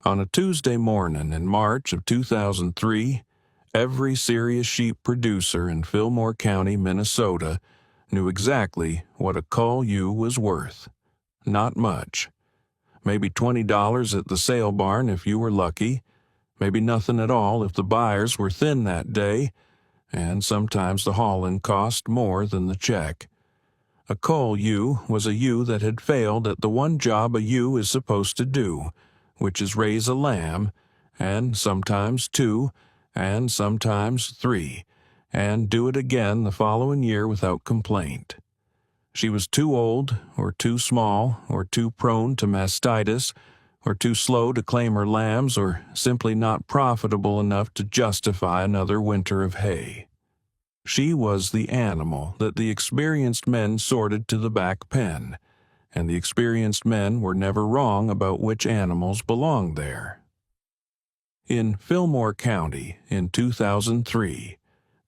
On a Tuesday morning in March of 2003, every serious sheep producer in Fillmore County, Minnesota, knew exactly what a Cull ewe was worth. Not much. Maybe $20 at the sale barn if you were lucky, maybe nothing at all if the buyers were thin that day, and sometimes the hauling cost more than the check. A Cull ewe was a ewe that had failed at the one job a ewe is supposed to do, which is raise a lamb, and sometimes two, and sometimes three, and do it again the following year without complaint. She was too old, or too small, or too prone to mastitis, or too slow to claim her lambs, or simply not profitable enough to justify another winter of hay. She was the animal that the experienced men sorted to the back pen, and the experienced men were never wrong about which animals belonged there. In Fillmore County in 2003,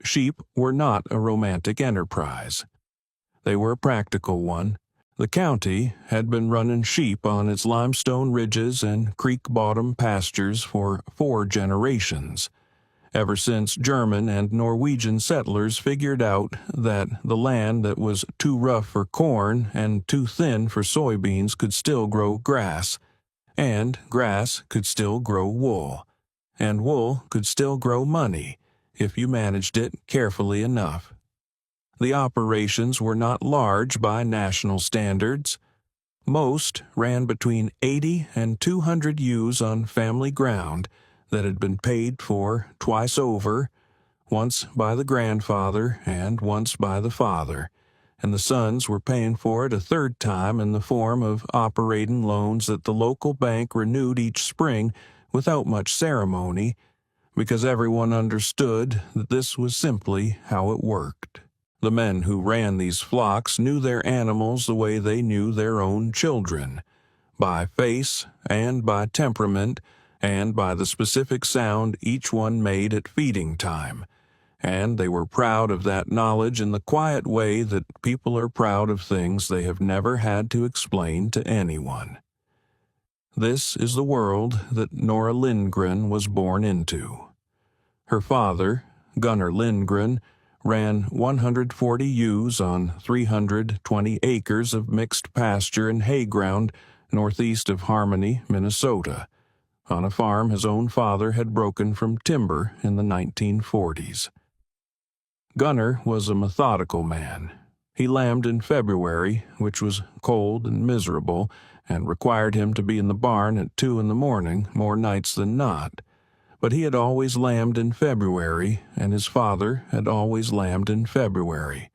sheep were not a romantic enterprise. They were a practical one. The county had been running sheep on its limestone ridges and creek-bottom pastures for 4 generations, ever since German and Norwegian settlers figured out that the land that was too rough for corn and too thin for soybeans could still grow grass, and grass could still grow wool, and wool could still grow money if you managed it carefully enough. The operations were not large by national standards. Most ran between 80 and 200 ewes on family ground that had been paid for twice over, once by the grandfather and once by the father, and the sons were paying for it a third time in the form of operating loans that the local bank renewed each spring without much ceremony, because everyone understood that this was simply how it worked. The men who ran these flocks knew their animals the way they knew their own children, by face and by temperament, and by the specific sound each one made at feeding time, and they were proud of that knowledge in the quiet way that people are proud of things they have never had to explain to anyone. This is the world that Nora Lindgren was born into. Her father, Gunnar Lindgren, ran 140 ewes on 320 acres of mixed pasture and hay ground northeast of Harmony, Minnesota, on a farm his own father had broken from timber in the 1940s. Gunnar was a methodical man. He lambed in February, which was cold and miserable, and required him to be in the barn at 2 in the morning more nights than not. But he had always lambed in February, and his father had always lambed in February,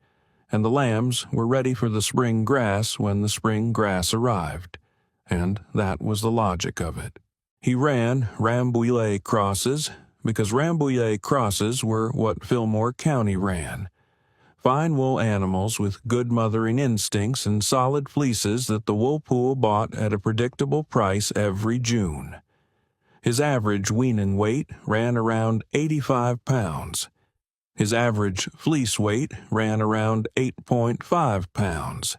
and the lambs were ready for the spring grass when the spring grass arrived, and that was the logic of it. He ran Rambouillet crosses because Rambouillet crosses were what Fillmore County ran. Fine wool animals with good mothering instincts and solid fleeces that the wool pool bought at a predictable price every June. His average weaning weight ran around 85 pounds. His average fleece weight ran around 8.5 pounds.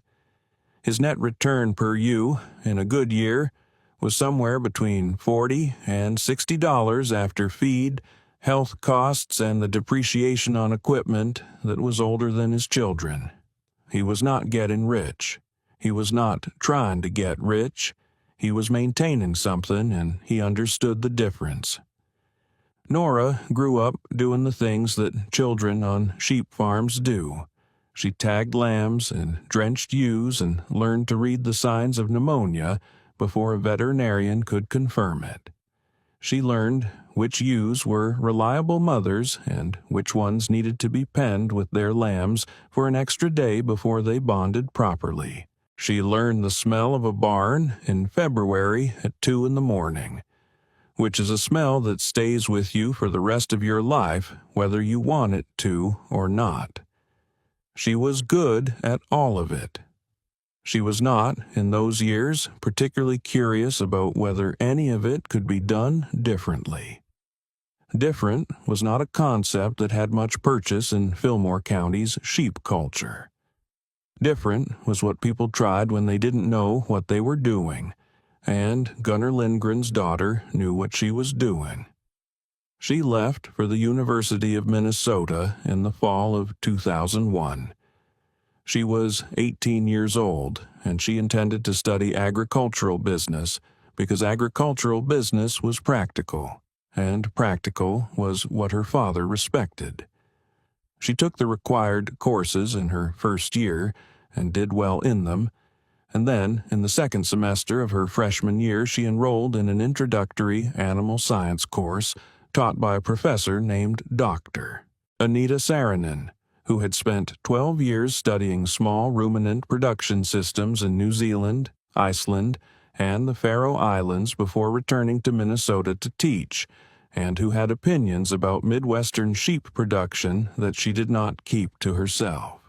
His net return per ewe, in a good year, was somewhere between $40 and $60 after feed, health costs, and the depreciation on equipment that was older than his children. He was not getting rich. He was not trying to get rich. He was maintaining something, and he understood the difference. Nora grew up doing the things that children on sheep farms do. She tagged lambs and drenched ewes and learned to read the signs of pneumonia before a veterinarian could confirm it. She learned which ewes were reliable mothers and which ones needed to be penned with their lambs for an extra day before they bonded properly. She learned the smell of a barn in February at 2 in the morning, which is a smell that stays with you for the rest of your life, whether you want it to or not. She was good at all of it. She was not, in those years, particularly curious about whether any of it could be done differently. Different was not a concept that had much purchase in Fillmore County's sheep culture. Different was what people tried when they didn't know what they were doing, and Gunnar Lindgren's daughter knew what she was doing. She left for the University of Minnesota in the fall of 2001. She was 18 years old, and she intended to study agricultural business because agricultural business was practical, and practical was what her father respected. She took the required courses in her first year and did well in them, and then, in the second semester of her freshman year, she enrolled in an introductory animal science course taught by a professor named Dr. Anita Saarinen, who had spent 12 years studying small ruminant production systems in New Zealand, Iceland, and the Faroe Islands before returning to Minnesota to teach, and who had opinions about Midwestern sheep production that she did not keep to herself.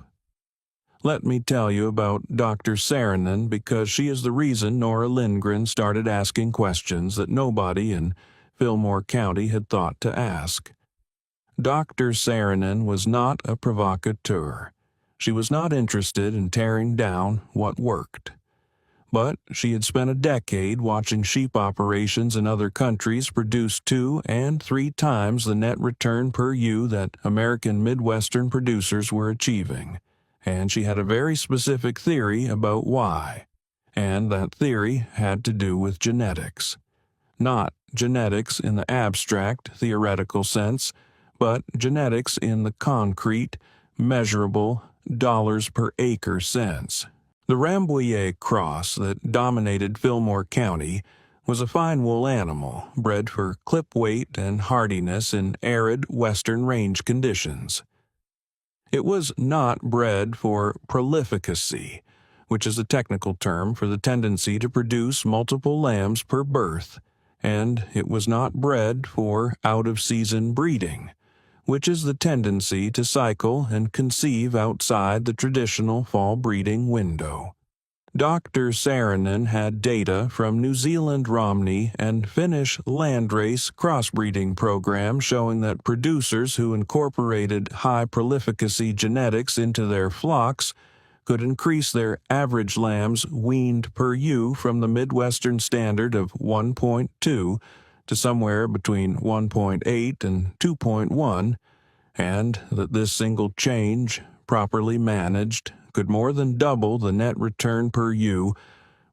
Let me tell you about Dr. Saarinen because she is the reason Nora Lindgren started asking questions that nobody in Fillmore County had thought to ask. Dr. Saarinen was not a provocateur. She was not interested in tearing down what worked. But she had spent a decade watching sheep operations in other countries produce 2 and 3 times the net return per ewe that American Midwestern producers were achieving, and she had a very specific theory about why, and that theory had to do with genetics. Not genetics in the abstract, theoretical sense, but genetics in the concrete, measurable, dollars per acre sense. The Rambouillet cross that dominated Fillmore County was a fine wool animal bred for clip weight and hardiness in arid western range conditions. It was not bred for prolificacy, which is a technical term for the tendency to produce multiple lambs per birth, and it was not bred for out-of-season breeding, which is the tendency to cycle and conceive outside the traditional fall breeding window. Dr. Saarinen had data from New Zealand Romney and Finnish landrace crossbreeding programs showing that producers who incorporated high prolificacy genetics into their flocks could increase their average lambs weaned per ewe from the Midwestern standard of 1.2 to somewhere between 1.8 and 2.1, and that this single change, properly managed, could more than double the net return per ewe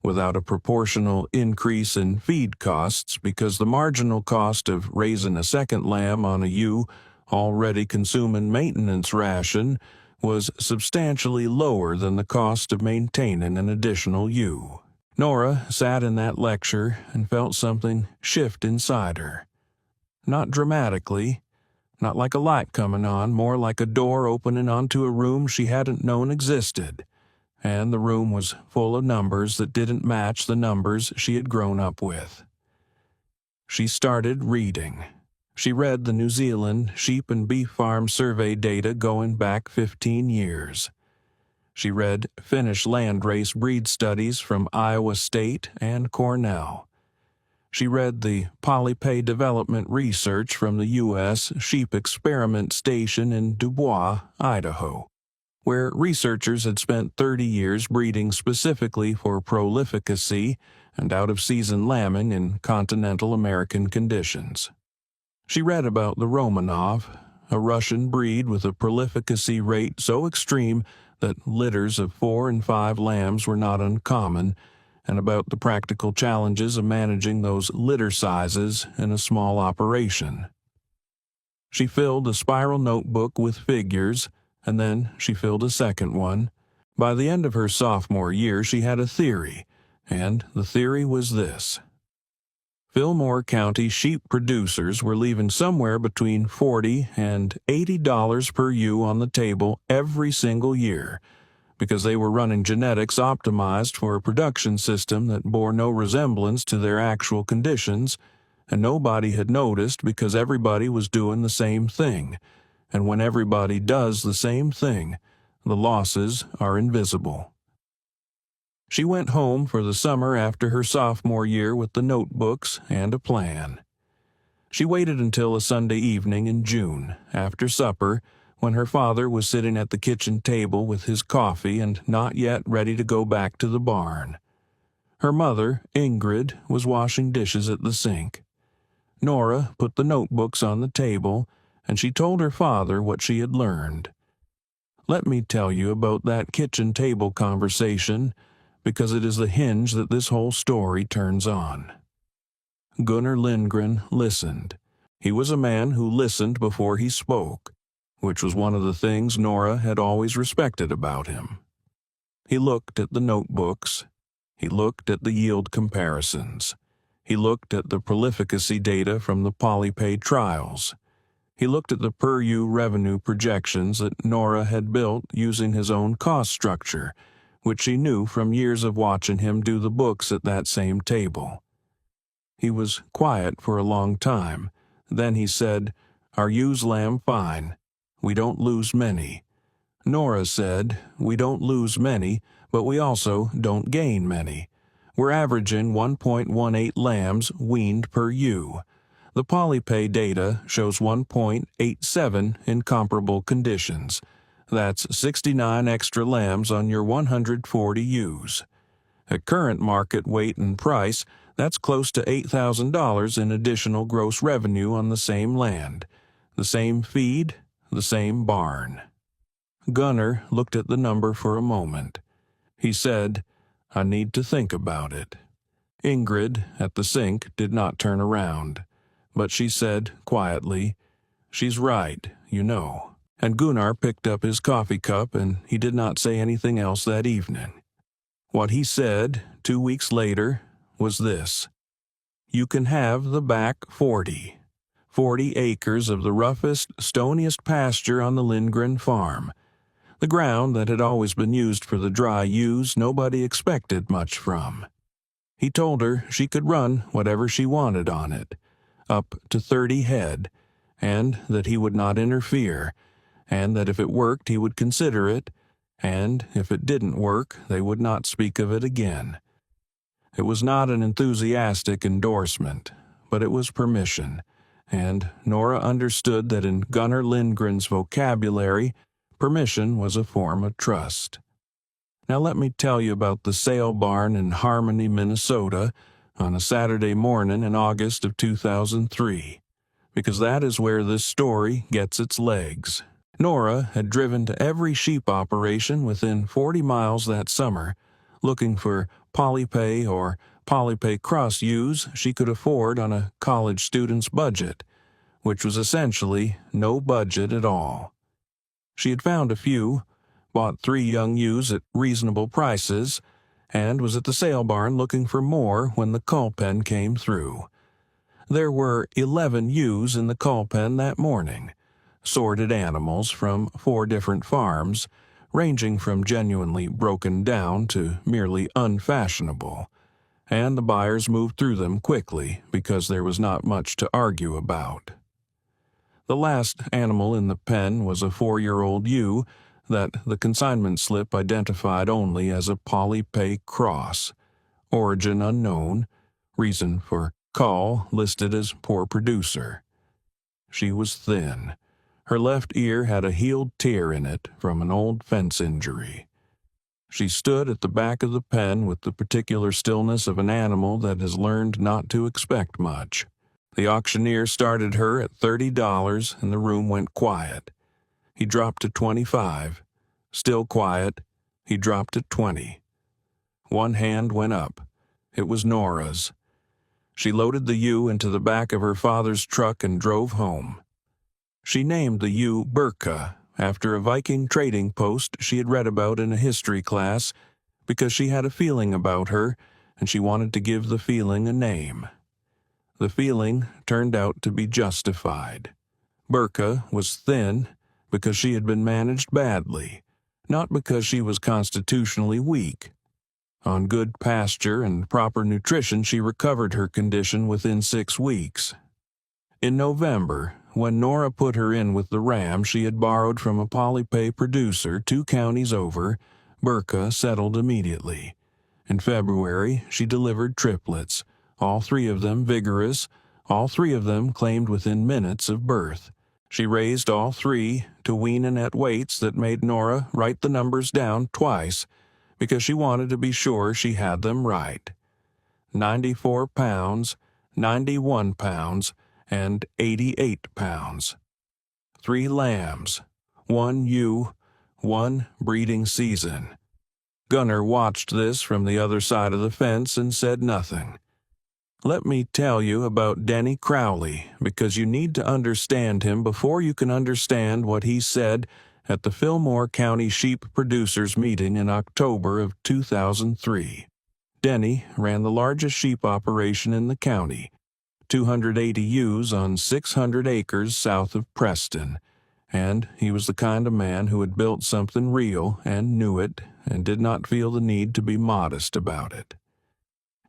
without a proportional increase in feed costs because the marginal cost of raising a second lamb on a ewe already consuming maintenance ration was substantially lower than the cost of maintaining an additional ewe. Nora sat in that lecture and felt something shift inside her. Not dramatically, not like a light coming on, more like a door opening onto a room she hadn't known existed, and the room was full of numbers that didn't match the numbers she had grown up with. She started reading. She read the New Zealand Sheep and Beef Farm Survey data going back 15 years. She read Finnish landrace breed studies from Iowa State and Cornell. She read the polypay development research from the U.S. Sheep Experiment Station in Dubois, Idaho, where researchers had spent 30 years breeding specifically for prolificacy and out-of-season lambing in continental American conditions. She read about the Romanov, a Russian breed with a prolificacy rate so extreme that litters of 4 and 5 lambs were not uncommon, and about the practical challenges of managing those litter sizes in a small operation. She filled a spiral notebook with figures, and then she filled a second one. By the end of her sophomore year, she had a theory, and the theory was this. Fillmore County sheep producers were leaving somewhere between $40 and $80 per ewe on the table every single year, because they were running genetics optimized for a production system that bore no resemblance to their actual conditions, and nobody had noticed because everybody was doing the same thing, and when everybody does the same thing, the losses are invisible. She went home for the summer after her sophomore year with the notebooks and a plan. She waited until a Sunday evening in June, after supper, when her father was sitting at the kitchen table with his coffee and not yet ready to go back to the barn. Her mother, Ingrid, was washing dishes at the sink. Nora put the notebooks on the table, and she told her father what she had learned. Let me tell you about that kitchen table conversation, because it is the hinge that this whole story turns on. Gunnar Lindgren listened. He was a man who listened before he spoke, which was one of the things Nora had always respected about him. He looked at the notebooks. He looked at the yield comparisons. He looked at the prolificacy data from the polypay trials. He looked at the per-ewe revenue projections that Nora had built using his own cost structure, which she knew from years of watching him do the books at that same table. He was quiet for a long time. Then he said, "Our ewes lamb fine. We don't lose many." Nora said, "We don't lose many, but we also don't gain many. We're averaging 1.18 lambs weaned per ewe. The polypay data shows 1.87 in comparable conditions. That's 69 extra lambs on your 140 ewes. At current market weight and price, that's close to $8,000 in additional gross revenue on the same land, the same feed, the same barn." Gunnar looked at the number for a moment. He said, "I need to think about it." Ingrid, at the sink, did not turn around, but she said quietly, "She's right, you know." And Gunnar picked up his coffee cup, and he did not say anything else that evening. What he said, 2 weeks later, was this: "You can have the back 40 acres of the roughest, stoniest pasture on the Lindgren farm. The ground that had always been used for the dry ewes nobody expected much from." He told her she could run whatever she wanted on it, up to 30 head, and that he would not interfere, and that if it worked he would consider it, and if it didn't work they would not speak of it again. It was not an enthusiastic endorsement, but it was permission, and Nora understood that in Gunnar Lindgren's vocabulary, permission was a form of trust. Now let me tell you about the sale barn in Harmony, Minnesota, on a Saturday morning in August of 2003, because that is where this story gets its legs. Nora had driven to every sheep operation within 40 miles that summer, looking for polypay or polypay cross ewes she could afford on a college student's budget, which was essentially no budget at all. She had found a few, bought 3 young ewes at reasonable prices, and was at the sale barn looking for more when the Cull pen came through. There were 11 ewes in the Cull pen that morning, sorted animals from 4 different farms, ranging from genuinely broken down to merely unfashionable, and the buyers moved through them quickly because there was not much to argue about. The last animal in the pen was a 4-year-old ewe that the consignment slip identified only as a polypay cross, origin unknown, reason for Cull listed as poor producer. She was thin. Her left ear had a healed tear in it from an old fence injury. She stood at the back of the pen with the particular stillness of an animal that has learned not to expect much. The auctioneer started her at $30, and the room went quiet. He dropped to 25. Still quiet. He dropped to 20. One hand went up. It was Nora's. She loaded the ewe into the back of her father's truck and drove home. She named the ewe Burka, after a Viking trading post she had read about in a history class, because she had a feeling about her, and she wanted to give the feeling a name. The feeling turned out to be justified. Burka was thin because she had been managed badly, not because she was constitutionally weak. On good pasture and proper nutrition, she recovered her condition within 6 weeks. In November, when Nora put her in with the ram she had borrowed from a polypay producer 2 counties over, Burka settled immediately. In February, she delivered triplets, all 3 of them vigorous, all 3 of them claimed within minutes of birth. She raised all 3 to weaning at weights that made Nora write the numbers down twice, because she wanted to be sure she had them right. 94 pounds, 91 pounds, and 88 pounds. 3 lambs, 1 ewe, 1 breeding season. Gunnar watched this from the other side of the fence and said nothing. Let me tell you about Denny Crowley, because you need to understand him before you can understand what he said at the Fillmore County Sheep Producers Meeting in October of 2003. Denny ran the largest sheep operation in the county, 280 ewes on 600 acres south of Preston, and he was the kind of man who had built something real and knew it and did not feel the need to be modest about it.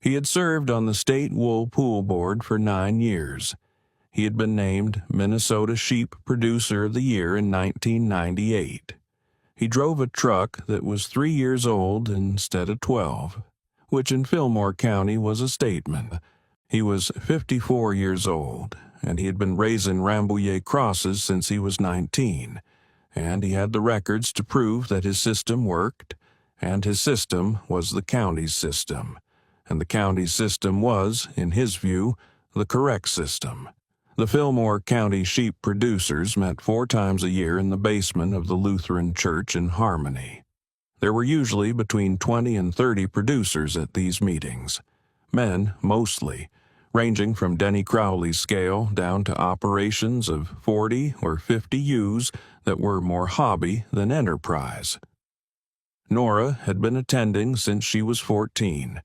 He had served on the State Wool Pool Board for 9 years. He had been named Minnesota Sheep Producer of the Year in 1998. He drove a truck that was 3 years old instead of 12, which in Fillmore County was a statement. He was 54 years old, and he had been raising Rambouillet crosses since he was 19, and he had the records to prove that his system worked, and his system was the county's system, and the county's system was, in his view, the correct system. The Fillmore County Sheep Producers met 4 times a year in the basement of the Lutheran Church in Harmony. There were usually between 20 and 30 producers at these meetings, men mostly, ranging from Denny Crowley's scale down to operations of 40 or 50 ewes that were more hobby than enterprise. Nora had been attending since she was 14,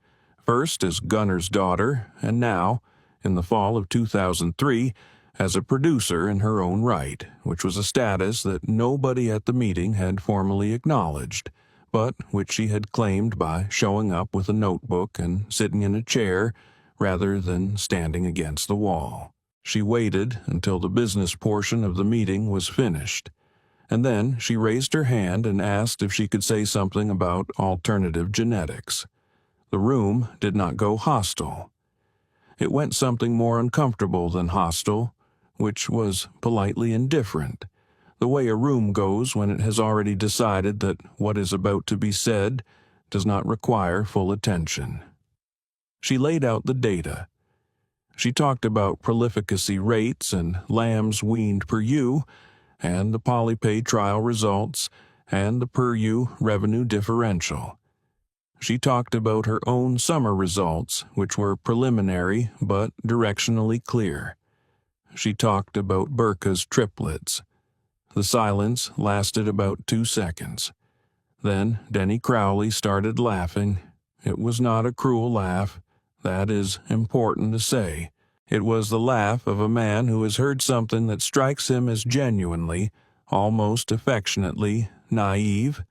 first as Gunnar's daughter, and now, in the fall of 2003, as a producer in her own right, which was a status that nobody at the meeting had formally acknowledged, but which she had claimed by showing up with a notebook and sitting in a chair rather than standing against the wall. She waited until the business portion of the meeting was finished, and then she raised her hand and asked if she could say something about alternative genetics. The room did not go hostile. It went something more uncomfortable than hostile, which was politely indifferent, the way a room goes when it has already decided that what is about to be said does not require full attention. She laid out the data. She talked about prolificacy rates and lambs weaned per ewe, and the polypay trial results, and the per ewe revenue differential. She talked about her own summer results, which were preliminary but directionally clear. She talked about Burka's triplets. The silence lasted about 2 seconds. Then Denny Crowley started laughing. It was not a cruel laugh. That is important to say. It was the laugh of a man who has heard something that strikes him as genuinely, almost affectionately, naive.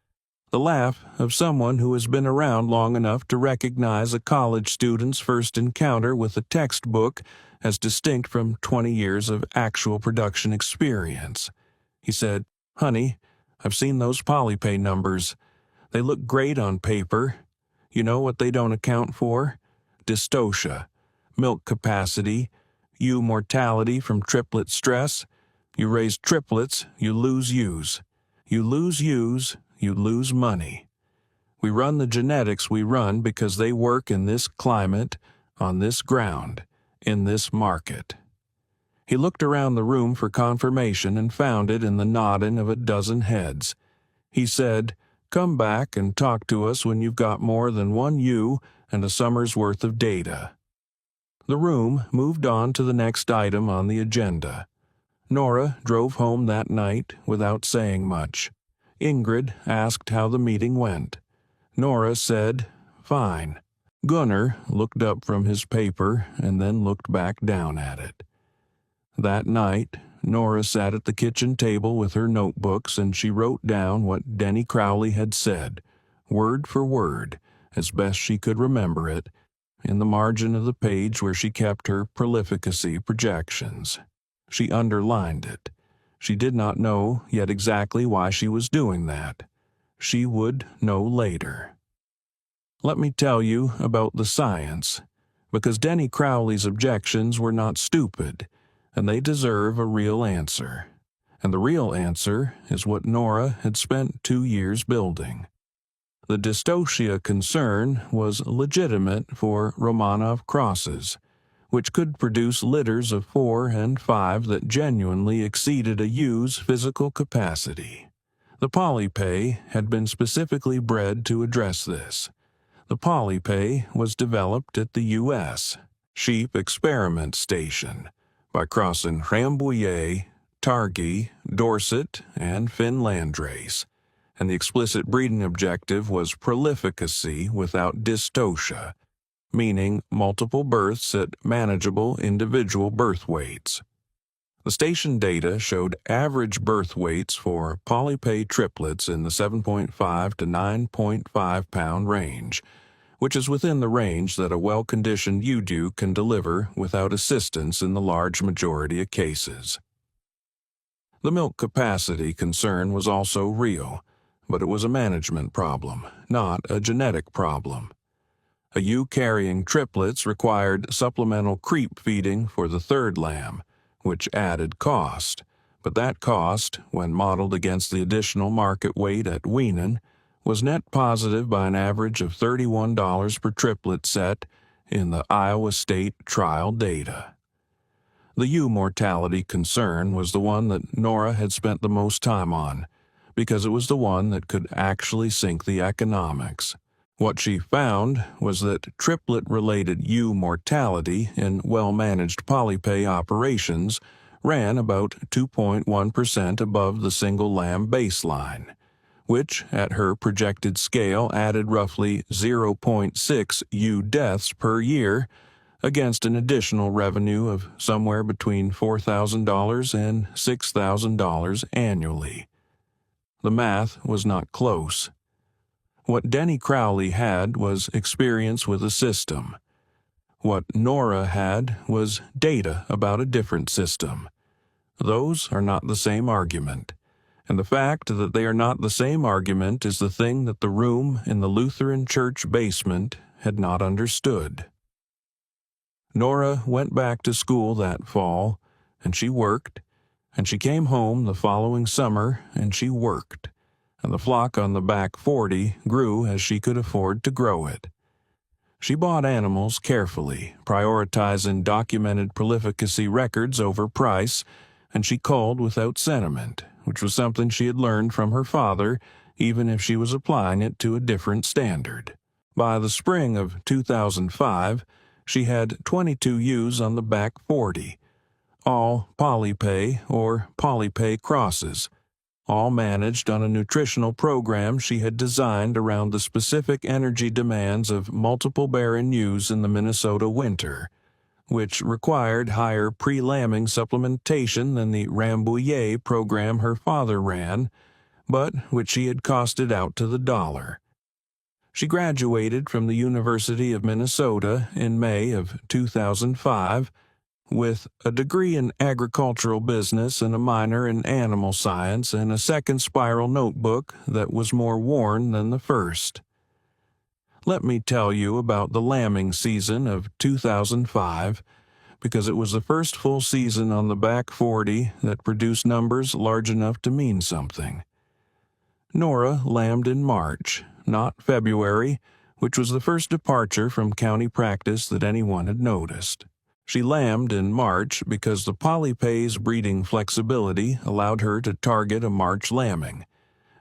The laugh of someone who has been around long enough to recognize a college student's first encounter with a textbook as distinct from 20 years of actual production experience. He said, "Honey, I've seen those polypay numbers. They look great on paper. You know what they don't account for? Dystocia, milk capacity, ewe mortality from triplet stress. You raise triplets, you lose ewes. You lose ewes, you lose money. We run the genetics we run because they work in this climate, on this ground, in this market." He looked around the room for confirmation and found it in the nodding of a dozen heads. He said, "Come back and talk to us when you've got more than 1 ewe and a summer's worth of data." The room moved on to the next item on the agenda. Nora drove home that night without saying much. Ingrid asked how the meeting went. Nora said, "Fine." Gunnar looked up from his paper and then looked back down at it. That night, Nora sat at the kitchen table with her notebooks and she wrote down what Denny Crowley had said, word for word, as best she could remember it, in the margin of the page where she kept her prolificacy projections. She underlined it. She did not know yet exactly why she was doing that. She would know later. Let me tell you about the science, because Denny Crowley's objections were not stupid, and they deserve a real answer. And the real answer is what Nora had spent 2 years building. The dystocia concern was legitimate for Romanov crosses, which could produce litters of 4 and 5 that genuinely exceeded a ew's physical capacity. The polypay had been specifically bred to address this. The polypay was developed at the U.S. Sheep Experiment Station by crossing Rambouillet, Targhee, Dorset, and Finn Landrace, and the explicit breeding objective was prolificacy without dystocia, meaning multiple births at manageable individual birth weights. The station data showed average birth weights for polypay triplets in the 7.5 to 9.5 pound range, which is within the range that a well-conditioned ewe can deliver without assistance in the large majority of cases. The milk capacity concern was also real, but it was a management problem, not a genetic problem. A ewe carrying triplets required supplemental creep feeding for the third lamb, which added cost, but that cost, when modeled against the additional market weight at weaning, was net positive by an average of $31 per triplet set in the Iowa State trial data. The ewe mortality concern was the one that Nora had spent the most time on, because it was the one that could actually sink the economics. What she found was that triplet-related ewe mortality in well-managed polypay operations ran about 2.1% above the single lamb baseline, which at her projected scale added roughly 0.6 ewe deaths per year against an additional revenue of somewhere between $4,000 and $6,000 annually. The math was not close. What Denny Crowley had was experience with a system. What Nora had was data about a different system. Those are not the same argument. And the fact that they are not the same argument is the thing that the room in the Lutheran church basement had not understood. Nora went back to school that fall, and she worked, and she came home the following summer, and she worked, and the flock on the back 40 grew as she could afford to grow it. She bought animals carefully, prioritizing documented prolificacy records over price, and she culled without sentiment, which was something she had learned from her father, even if she was applying it to a different standard. By the spring of 2005, she had 22 ewes on the back 40, all polypay or polypay crosses, all managed on a nutritional program she had designed around the specific energy demands of multiple barren ewes in the Minnesota winter, which required higher pre-lambing supplementation than the Rambouillet program her father ran, but which she had costed out to the dollar. She graduated from the University of Minnesota in May of 2005 with a degree in agricultural business and a minor in animal science and a second spiral notebook that was more worn than the first. Let me tell you about the lambing season of 2005, because it was the first full season on the back 40 that produced numbers large enough to mean something. Nora lambed in March, not February, which was the first departure from county practice that anyone had noticed. She lambed in March because the polypay's breeding flexibility allowed her to target a March lambing,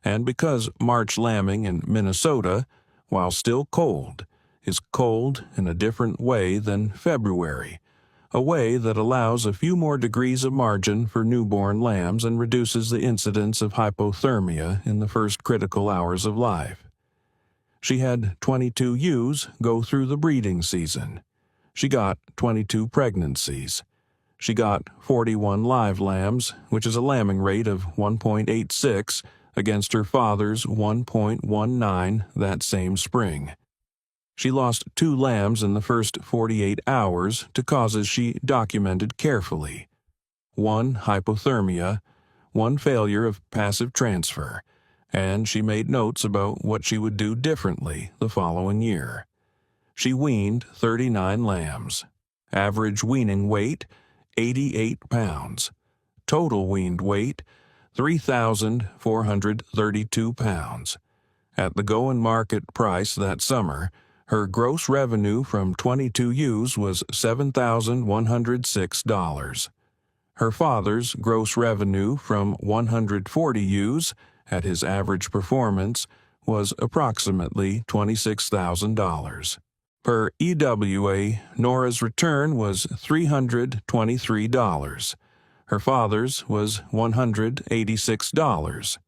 and because March lambing in Minnesota, while still cold, is cold in a different way than February, a way that allows a few more degrees of margin for newborn lambs and reduces the incidence of hypothermia in the first critical hours of life. She had 22 ewes go through the breeding season. She got 22 pregnancies. She got 41 live lambs, which is a lambing rate of 1.86 against her father's 1.19 that same spring. She lost 2 lambs in the first 48 hours to causes she documented carefully. 1 hypothermia, 1 failure of passive transfer, and she made notes about what she would do differently the following year. She weaned 39 lambs. Average weaning weight, 88 pounds. Total weaned weight, 3,432 pounds. At the going market price that summer, her gross revenue from 22 ewes was $7,106. Her father's gross revenue from 140 ewes, at his average performance, was approximately $26,000. Per EWA, Nora's return was $323. Her father's was $186.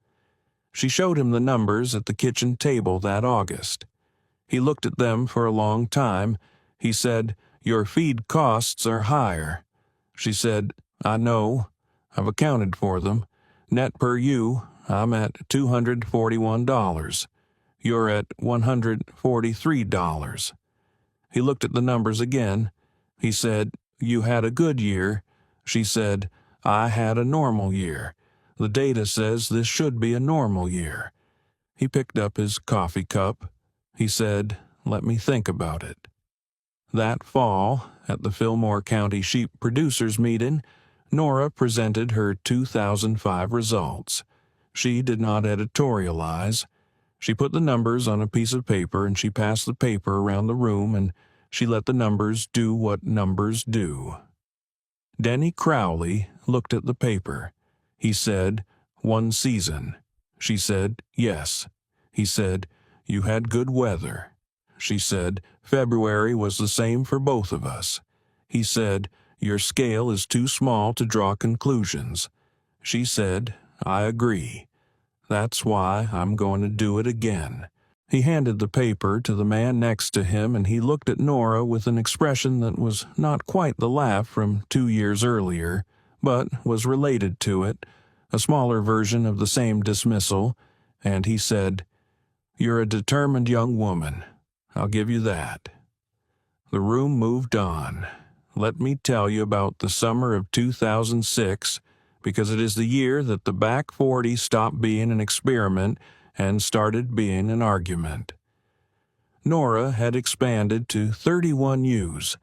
She showed him the numbers at the kitchen table that August. He looked at them for a long time. He said, "Your feed costs are higher." She said, "I know. I've accounted for them. Net per ewe, I'm at $241. You're at $143. He looked at the numbers again. He said, "You had a good year." She said, "I had a normal year. The data says this should be a normal year." He picked up his coffee cup. He said, "Let me think about it." That fall, at the Fillmore County Sheep Producers Meeting, Nora presented her 2005 results. She did not editorialize. She put the numbers on a piece of paper and she passed the paper around the room and she let the numbers do what numbers do. Denny Crowley looked at the paper. He said, "1 season." She said, "Yes." He said, "You had good weather." She said, "February was the same for both of us." He said, "Your scale is too small to draw conclusions." She said, "I agree. That's why I'm going to do it again." He handed the paper to the man next to him and he looked at Nora with an expression that was not quite the laugh from 2 years earlier, but was related to it, a smaller version of the same dismissal, and he said, "You're a determined young woman. I'll give you that." The room moved on. Let me tell you about the summer of 2006, because it is the year that the back 40 stopped being an experiment and started being an argument. Nora had expanded to 31 ewes.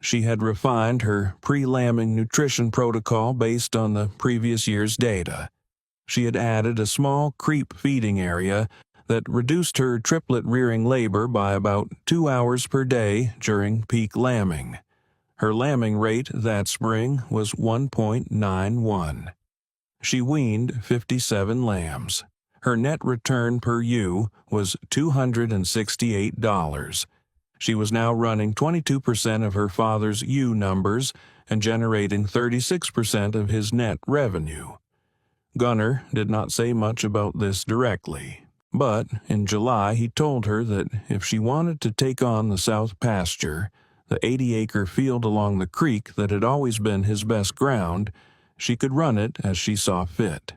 She had refined her pre-lambing nutrition protocol based on the previous year's data. She had added a small creep feeding area that reduced her triplet rearing labor by about 2 hours per day during peak lambing. Her lambing rate that spring was 1.91. She weaned 57 lambs. Her net return per ewe was $268. She was now running 22% of her father's ewe numbers and generating 36% of his net revenue. Gunner did not say much about this directly, but in July he told her that if she wanted to take on the south pasture, the 80-acre field along the creek that had always been his best ground, she could run it as she saw fit.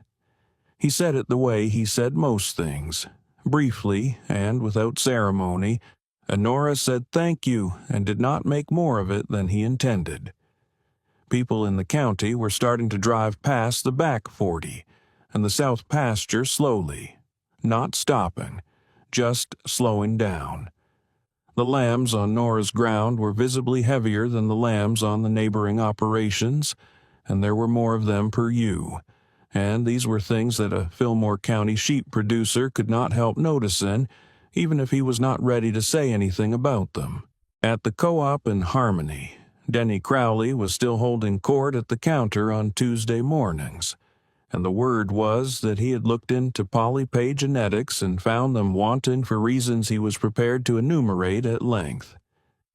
He said it the way he said most things, briefly and without ceremony, and Nora said thank you and did not make more of it than he intended. People in the county were starting to drive past the back 40 and the south pasture slowly, not stopping, just slowing down. The lambs on Nora's ground were visibly heavier than the lambs on the neighboring operations, and there were more of them per ewe, and these were things that a Fillmore County sheep producer could not help noticing, even if he was not ready to say anything about them. At the co-op in Harmony, Denny Crowley was still holding court at the counter on Tuesday mornings, and the word was that he had looked into polypay genetics and found them wanting for reasons he was prepared to enumerate at length.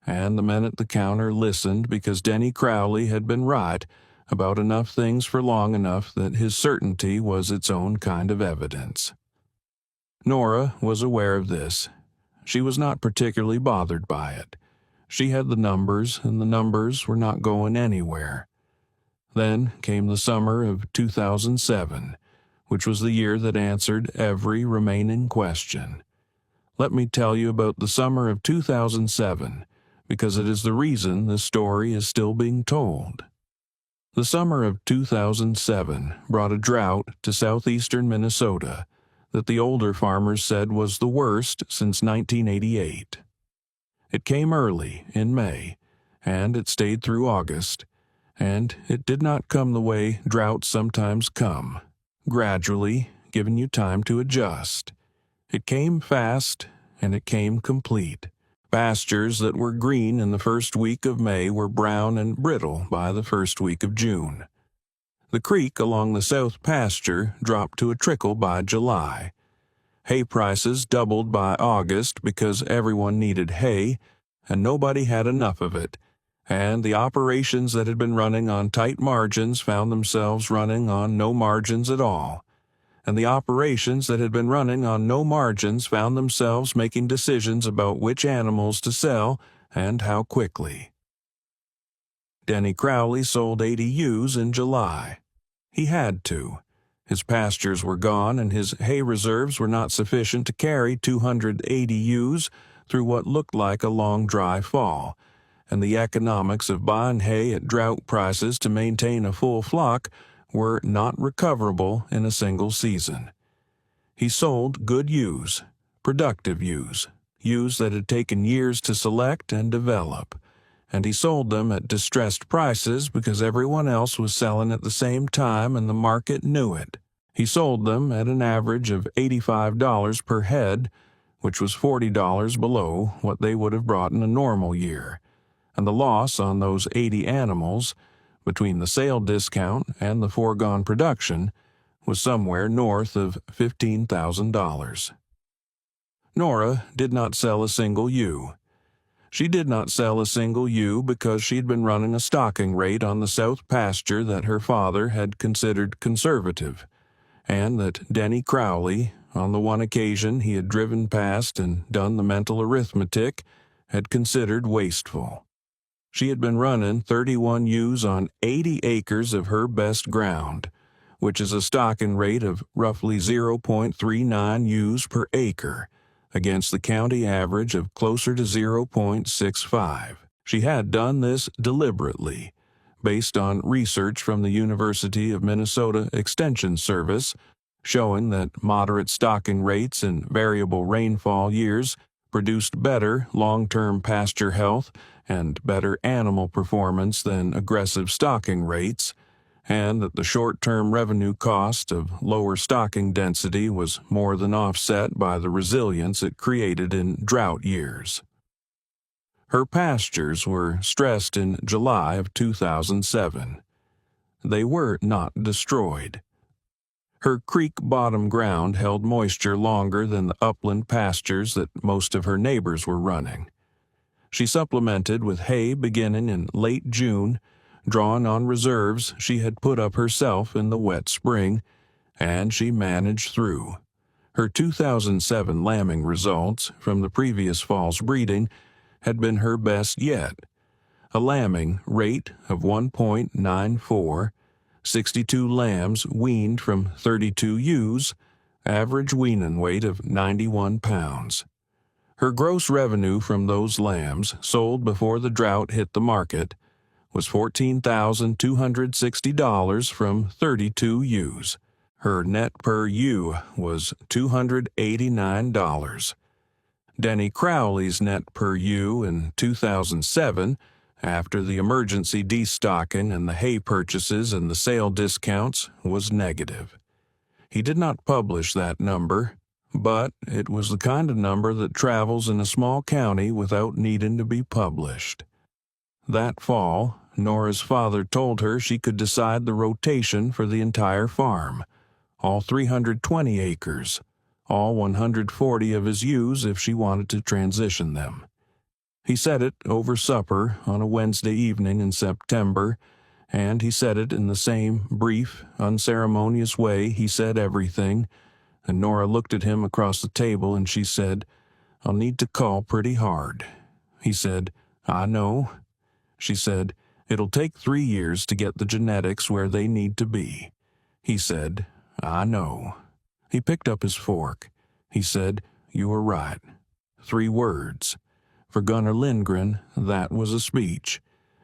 And the men at the counter listened because Denny Crowley had been right about enough things for long enough that his certainty was its own kind of evidence. Nora was aware of this. She was not particularly bothered by it. She had the numbers, and the numbers were not going anywhere. Then came the summer of 2007, which was the year that answered every remaining question. Let me tell you about the summer of 2007, because it is the reason this story is still being told. The summer of 2007 brought a drought to southeastern Minnesota that the older farmers said was the worst since 1988. It came early, in May, and it stayed through August, and it did not come the way droughts sometimes come, gradually, giving you time to adjust. It came fast, and it came complete. Pastures that were green in the first week of May were brown and brittle by the first week of June. The creek along the south pasture dropped to a trickle by July. Hay prices doubled by August because everyone needed hay, and nobody had enough of it, and the operations that had been running on tight margins found themselves running on no margins at all, and the operations that had been running on no margins found themselves making decisions about which animals to sell and how quickly. Denny Crowley sold 80 ewes in July. He had to. His pastures were gone, and his hay reserves were not sufficient to carry 280 ewes through what looked like a long dry fall, and the economics of buying hay at drought prices to maintain a full flock were not recoverable in a single season. He sold good ewes, productive ewes that had taken years to select and develop, and he sold them at distressed prices because everyone else was selling at the same time and the market knew it. He sold them at an average of $85 per head, which was $40 below what they would have brought in a normal year, and the loss on those 80 animals, between the sale discount and the foregone production, was somewhere north of $15,000. Nora did not sell a single ewe. She did not sell a single ewe because she'd been running a stocking rate on the south pasture that her father had considered conservative, and that Denny Crowley, on the one occasion he had driven past and done the mental arithmetic, had considered wasteful. She had been running 31 ewes on 80 acres of her best ground, which is a stocking rate of roughly 0.39 ewes per acre, against the county average of closer to 0.65. She had done this deliberately, based on research from the University of Minnesota Extension Service, showing that moderate stocking rates in variable rainfall years produced better long-term pasture health and better animal performance than aggressive stocking rates, and that the short-term revenue cost of lower stocking density was more than offset by the resilience it created in drought years. Her pastures were stressed in July of 2007. They were not destroyed. Her creek-bottom ground held moisture longer than the upland pastures that most of her neighbors were running. She supplemented with hay beginning in late June, drawn on reserves she had put up herself in the wet spring, and she managed through. Her 2007 lambing results from the previous fall's breeding had been her best yet. A lambing rate of 1.94, 62 lambs weaned from 32 ewes, average weaning weight of 91 pounds. Her gross revenue from those lambs, sold before the drought hit the market, was $14,260 from 32 ewes. Her net per ewe was $289. Denny Crowley's net per ewe in 2007, after the emergency destocking and the hay purchases and the sale discounts, was negative. He did not publish that number, but it was the kind of number that travels in a small county without needing to be published. That fall, Nora's father told her she could decide the rotation for the entire farm, all 320 acres, all 140 of his ewes if she wanted to transition them. He said it over supper on a Wednesday evening in September, and he said it in the same brief, unceremonious way he said everything, and Nora looked at him across the table and she said, "I'll need to call pretty hard." He said, "I know." She said, "It'll take 3 years to get the genetics where they need to be." He said, "I know." He picked up his fork. He said, "You were right." 3 words. For Gunnar Lindgren, that was a speech.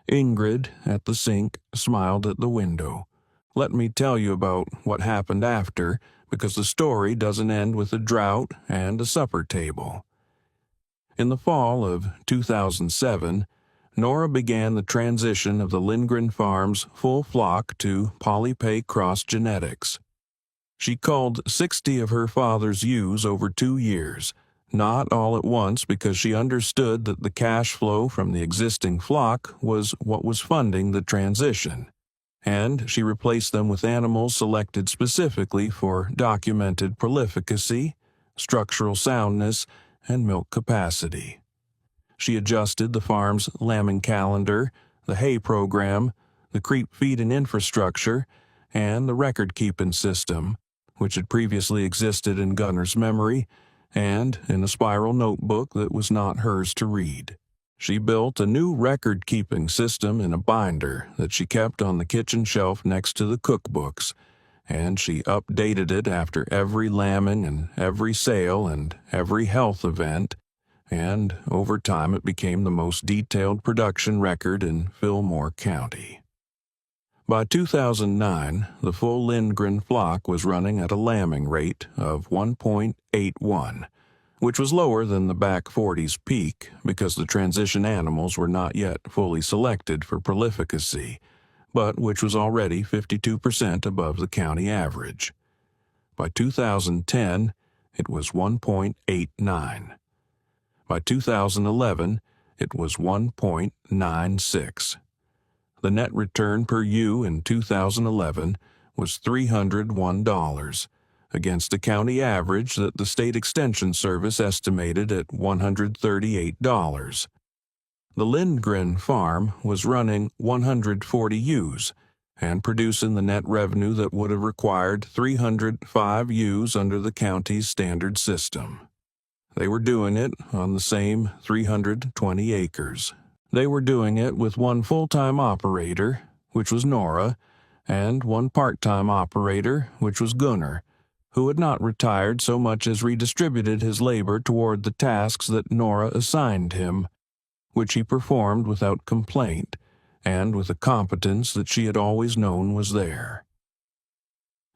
Ingrid, at the sink, smiled at the window. Let me tell you about what happened after, because the story doesn't end with a drought and a supper table. In the fall of 2007, Nora began the transition of the Lindgren Farm's full flock to Polypay cross genetics. She culled 60 of her father's ewes over 2 years, not all at once because she understood that the cash flow from the existing flock was what was funding the transition, and she replaced them with animals selected specifically for documented prolificacy, structural soundness, and milk capacity. She adjusted the farm's lambing calendar, the hay program, the creep feeding infrastructure, and the record-keeping system, which had previously existed in Gunner's memory and in a spiral notebook that was not hers to read. She built a new record-keeping system in a binder that she kept on the kitchen shelf next to the cookbooks, and she updated it after every lambing and every sale and every health event, and over time it became the most detailed production record in Fillmore County. By 2009, the full Lindgren flock was running at a lambing rate of 1.81, which was lower than the back 40s peak because the transition animals were not yet fully selected for prolificacy, but which was already 52% above the county average. By 2010, it was 1.89. By 2011, it was 1.96. The net return per ewe in 2011 was $301, against a county average that the State Extension Service estimated at $138. The Lindgren farm was running 140 ewes and producing the net revenue that would have required 305 ewes under the county's standard system. They were doing it on the same 320 acres. They were doing it with one full-time operator, which was Nora, and one part-time operator, which was Gunner, who had not retired so much as redistributed his labor toward the tasks that Nora assigned him, which he performed without complaint and with a competence that she had always known was there.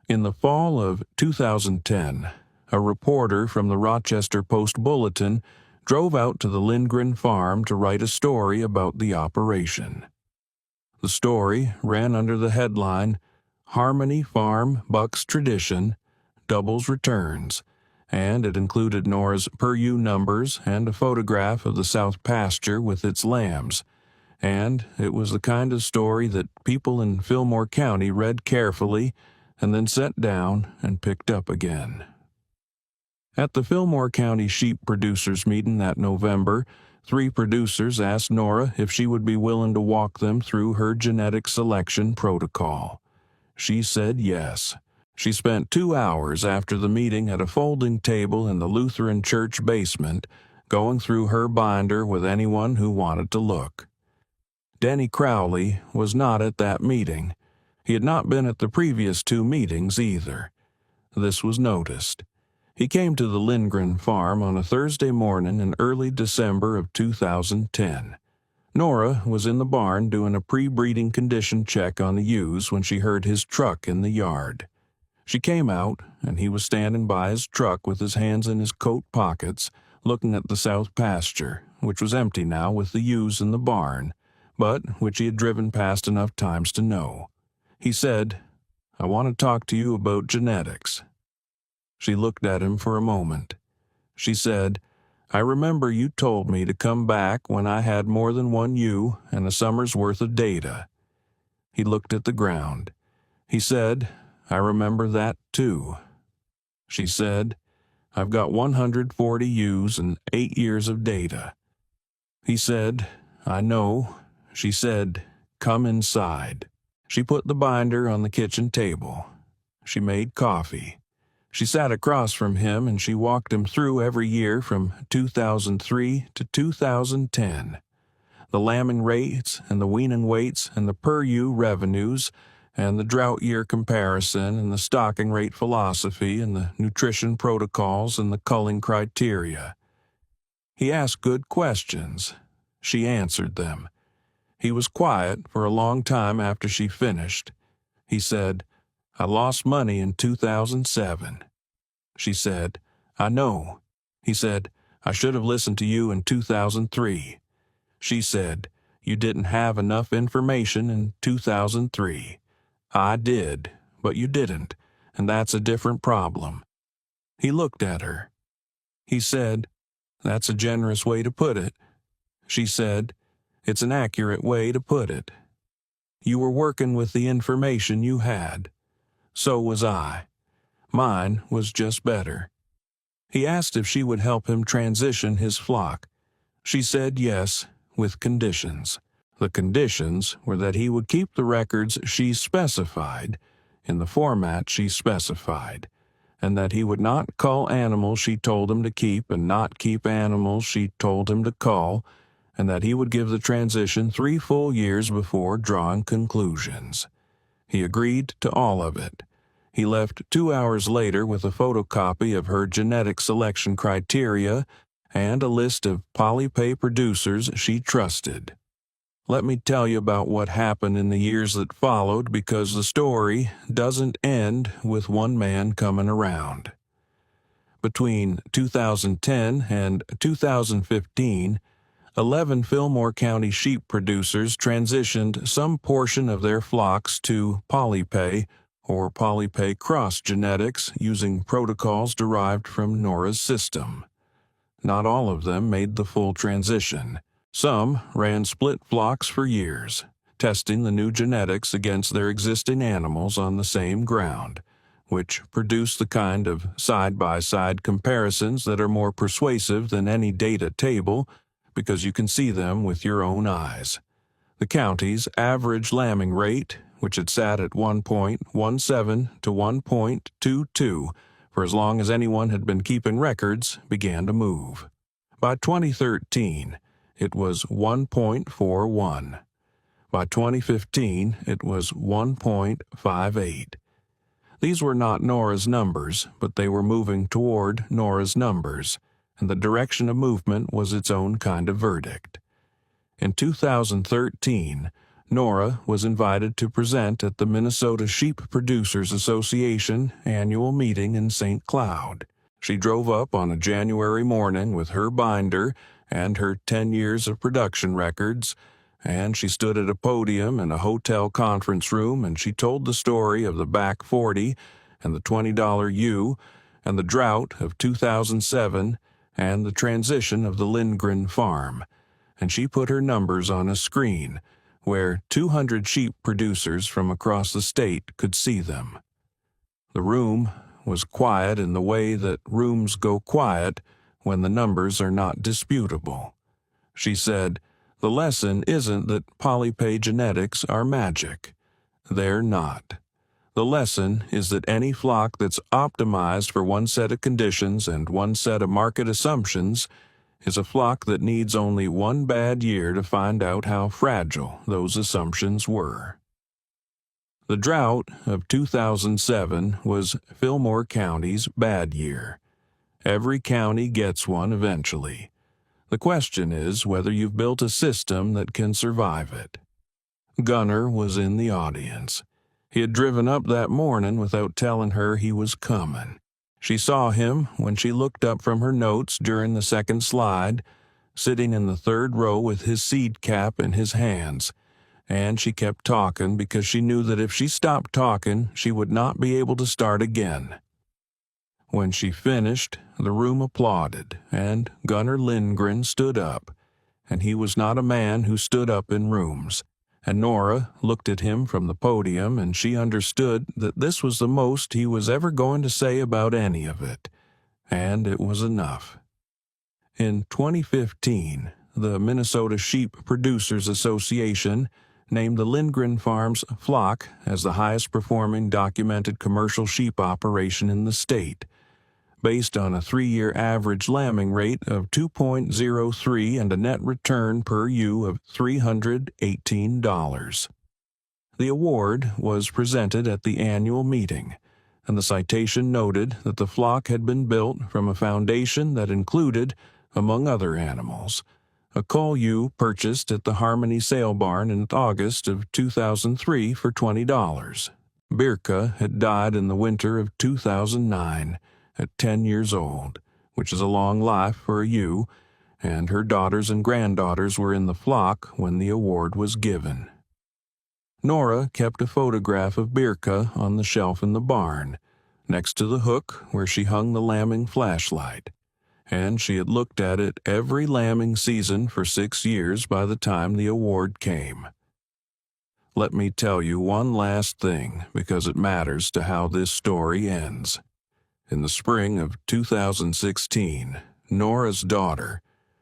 In the fall of 2010, a reporter from the Rochester Post-Bulletin drove out to the Lindgren farm to write a story about the operation. The story ran under the headline, "Harmony Farm Bucks Tradition, Doubles Returns," and it included Nora's per-ewe numbers and a photograph of the south pasture with its lambs, and it was the kind of story that people in Fillmore County read carefully and then set down and picked up again. At the Fillmore County Sheep Producers meeting that November, 3 producers asked Nora if she would be willing to walk them through her genetic selection protocol. She said yes. She spent 2 hours after the meeting at a folding table in the Lutheran church basement, going through her binder with anyone who wanted to look. Denny Crowley was not at that meeting. He had not been at the previous 2 meetings either. This was noticed. He came to the Lindgren farm on a Thursday morning in early December of 2010. Nora was in the barn doing a pre-breeding condition check on the ewes when she heard his truck in the yard. She came out, and he was standing by his truck with his hands in his coat pockets, looking at the south pasture, which was empty now with the ewes in the barn, but which he had driven past enough times to know. He said, "I want to talk to you about genetics." She looked at him for a moment. She said, "I remember you told me to come back when I had more than 1 ewe and a summer's worth of data." He looked at the ground. He said, "I remember that too." She said, "I've got 140 ewes and 8 years of data." He said, "I know." She said, "Come inside." She put the binder on the kitchen table. She made coffee. She sat across from him and she walked him through every year from 2003 to 2010. The lambing rates and the weaning weights and the per-ewe revenues and the drought year comparison and the stocking rate philosophy and the nutrition protocols and the culling criteria. He asked good questions. She answered them. He was quiet for a long time after she finished. He said, "I lost money in 2007. She said, "I know." He said, "I should have listened to you in 2003. She said, "You didn't have enough information in 2003. I did, but you didn't, and that's a different problem." He looked at her. He said, "That's a generous way to put it." She said, "It's an accurate way to put it. You were working with the information you had. So was I. Mine was just better." He asked if she would help him transition his flock. She said yes, with conditions. The conditions were that he would keep the records she specified, in the format she specified, and that he would not cull animals she told him to keep and not keep animals she told him to cull, and that he would give the transition 3 full years before drawing conclusions. He agreed to all of it. He left 2 hours later with a photocopy of her genetic selection criteria and a list of polypay producers she trusted. Let me tell you about what happened in the years that followed, because the story doesn't end with one man coming around. Between 2010 and 2015, 11 Fillmore County sheep producers transitioned some portion of their flocks to polypay or polypay cross genetics using protocols derived from Nora's system. Not all of them made the full transition. Some ran split flocks for years, testing the new genetics against their existing animals on the same ground, which produced the kind of side-by-side comparisons that are more persuasive than any data table because you can see them with your own eyes. The county's average lambing rate, which had sat at 1.17 to 1.22 for as long as anyone had been keeping records, began to move. By 2013, it was 1.41. By 2015, it was 1.58. These were not Nora's numbers, but they were moving toward Nora's numbers, and the direction of movement was its own kind of verdict. In 2013, Nora was invited to present at the Minnesota Sheep Producers Association annual meeting in St. Cloud. She drove up on a January morning with her binder and her 10 years of production records, and she stood at a podium in a hotel conference room, and she told the story of the back 40 and the $20 ewe and the drought of 2007 and the transition of the Lindgren farm, and she put her numbers on a screen where 200 sheep producers from across the state could see them. The room was quiet in the way that rooms go quiet when the numbers are not disputable. She said, "The lesson isn't that polypay genetics are magic. They're not. The lesson is that any flock that's optimized for one set of conditions and one set of market assumptions is a flock that needs only one bad year to find out how fragile those assumptions were." The drought of 2007 was Fillmore County's bad year. Every county gets one eventually. The question is whether you've built a system that can survive it. Gunner was in the audience. He had driven up that morning without telling her he was coming. She saw him when she looked up from her notes during the second slide, sitting in the third row with his seed cap in his hands, and she kept talking because she knew that if she stopped talking, she would not be able to start again. When she finished, the room applauded, and Gunner Lindgren stood up, and he was not a man who stood up in rooms. And Nora looked at him from the podium, and she understood that this was the most he was ever going to say about any of it, and it was enough. In 2015, the Minnesota Sheep Producers Association named the Lindgren Farms flock as the highest-performing documented commercial sheep operation in the state, based on a 3-year average lambing rate of 2.03 and a net return per ewe of $318. The award was presented at the annual meeting, and the citation noted that the flock had been built from a foundation that included, among other animals, a cull ewe purchased at the Harmony Sale Barn in August of 2003 for $20. Birka had died in the winter of 2009, at 10 years old, which is a long life for a ewe, and her daughters and granddaughters were in the flock when the award was given. Nora kept a photograph of Birka on the shelf in the barn, next to the hook where she hung the lambing flashlight, and she had looked at it every lambing season for 6 years by the time the award came. Let me tell you one last thing, because it matters to how this story ends. In the spring of 2016, Nora's daughter,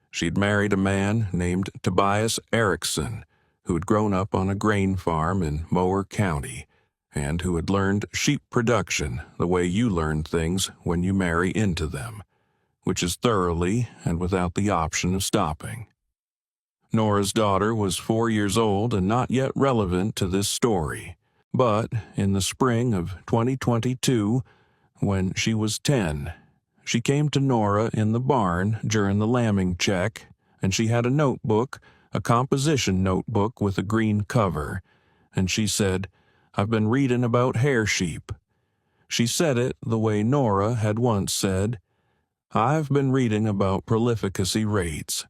she'd married a man named Tobias Erickson, who had grown up on a grain farm in Mower County, and who had learned sheep production the way you learn things when you marry into them, which is thoroughly and without the option of stopping. Nora's daughter was 4 years old and not yet relevant to this story, but in the spring of 2022, when she was 10, she came to Nora in the barn during the lambing check, and she had a notebook, a composition notebook with a green cover, and she said, "I've been reading about hair sheep." She said it the way Nora had once said, "I've been reading about prolificacy rates,"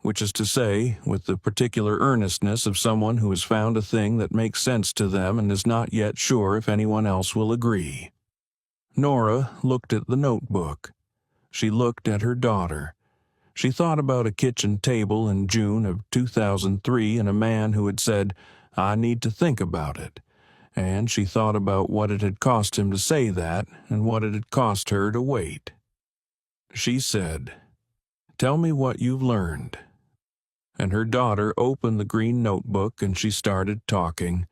which is to say, with the particular earnestness of someone who has found a thing that makes sense to them and is not yet sure if anyone else will agree. Nora looked at the notebook. She looked at her daughter. She thought about a kitchen table in June of 2003 and a man who had said, "I need to think about it." And she thought about what it had cost him to say that and what it had cost her to wait. She said, "Tell me what you've learned." And her daughter opened the green notebook and she started talking,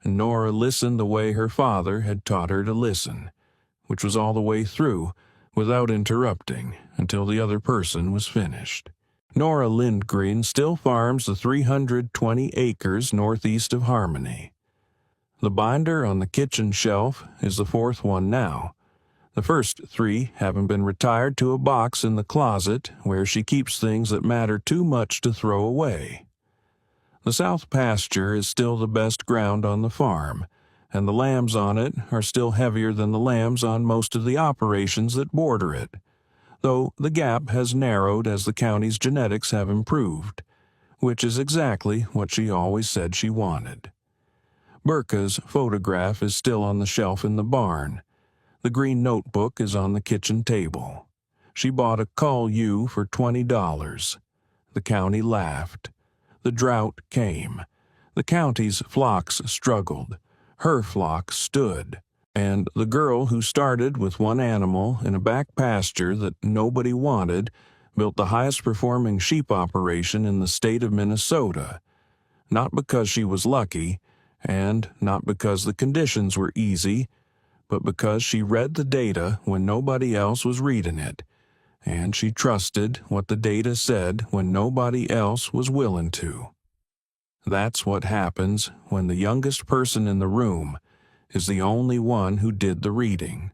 and Nora listened the way her father had taught her to listen, which was all the way through, without interrupting, until the other person was finished. Nora Lindgren still farms the 320 acres northeast of Harmony. The binder on the kitchen shelf is the fourth one now. The first 3 having been retired to a box in the closet where she keeps things that matter too much to throw away. The south pasture is still the best ground on the farm, and the lambs on it are still heavier than the lambs on most of the operations that border it, though the gap has narrowed as the county's genetics have improved, which is exactly what she always said she wanted. Burka's photograph is still on the shelf in the barn. The green notebook is on the kitchen table. She bought a Cull ewe for $20. The county laughed. The drought came. The county's flocks struggled. Her flock stood. And the girl who started with one animal in a back pasture that nobody wanted built the highest performing sheep operation in the state of Minnesota. Not because she was lucky, and not because the conditions were easy, but because she read the data when nobody else was reading it, and she trusted what the data said when nobody else was willing to. That's what happens when the youngest person in the room is the only one who did the reading.